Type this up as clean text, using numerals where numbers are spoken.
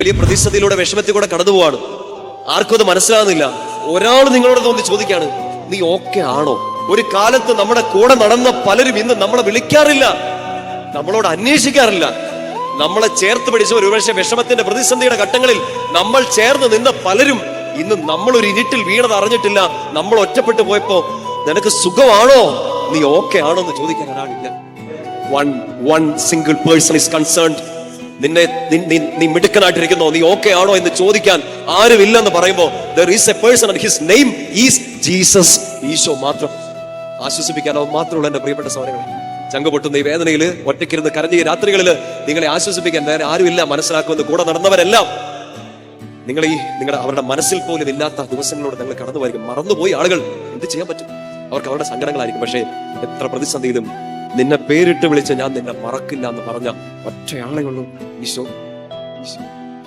വലിയ പ്രതിസന്ധിയിലൂടെ വിഷമത്തിൽ കൂടെ കടന്നു പോവാണ്. ആർക്കും അത് മനസ്സിലാകുന്നില്ല. ഒരാൾ നിങ്ങളോട് തോന്നി ചോദിക്കാണ്, നീ ഓക്കെ ആണോ? ഒരു കാലത്ത് നമ്മുടെ കൂടെ നടന്ന പലരും ഇന്ന് നമ്മളെ വിളിക്കാറില്ല, നമ്മളോട് അന്വേഷിക്കാറില്ല. നമ്മളെ ചേർത്ത് പിടിച്ച ഒരുപക്ഷെ വിഷമത്തിന്റെ പ്രതിസന്ധിയുടെ ഘട്ടങ്ങളിൽ നമ്മൾ ചേർന്ന് നിന്ന പലരും ഇന്ന് നമ്മളൊരു ഇരുട്ടിൽ വീണത് അറിഞ്ഞിട്ടില്ല. നമ്മൾ ഒറ്റപ്പെട്ടു പോയപ്പോ നിനക്ക് സുഖമാണോ, നീ ഓക്കെ ആണോ എന്ന് ചോദിക്കാൻ ഒരാളില്ല. One single person is concerned. നീ മിടുക്കനായിട്ടിരിക്കുന്നോ, നീ ഓക്കെ ആണോ എന്ന് ചോദിക്കാൻ ആരുമില്ലെന്ന് പറയുമ്പോൾ there is a person and his name is Jesus. Isho മാത്രം ആശ്വസിപ്പിക്കാനോ മാത്രമുള്ള എന്റെ പ്രിയപ്പെട്ട സഹോദരങ്ങളെ, ചങ്ക് പൊട്ടുന്ന ഈ വേദനയിൽ ഒറ്റയ്ക്കിരുന്ന് കരഞ്ഞ ഈ രാത്രികളിൽ നിങ്ങളെ ആശ്വസിപ്പിക്കാൻ വേറെ ആരുമില്ല. മനസ്സിലാക്കുമെന്ന് കൂടെ നടന്നവരെല്ലാം നിങ്ങളുടെ അവരുടെ മനസ്സിൽ പോലും ഇല്ലാത്ത ദിവസങ്ങളോട് നിങ്ങൾ കടന്നുപോയിരിക്കും. മറന്നുപോയി ആളുകൾ. എന്ത് ചെയ്യാൻ പറ്റും? അവർക്ക് അവരുടെ സങ്കടങ്ങളായിരിക്കും. പക്ഷേ എത്ര പ്രതിസന്ധിയിലും നിന്നെ പേരിട്ട് വിളിച്ച് ഞാൻ നിന്നെ മറക്കില്ല എന്ന് പറഞ്ഞ ഒറ്റയാളേ ഉള്ളൂ, ഈശോ.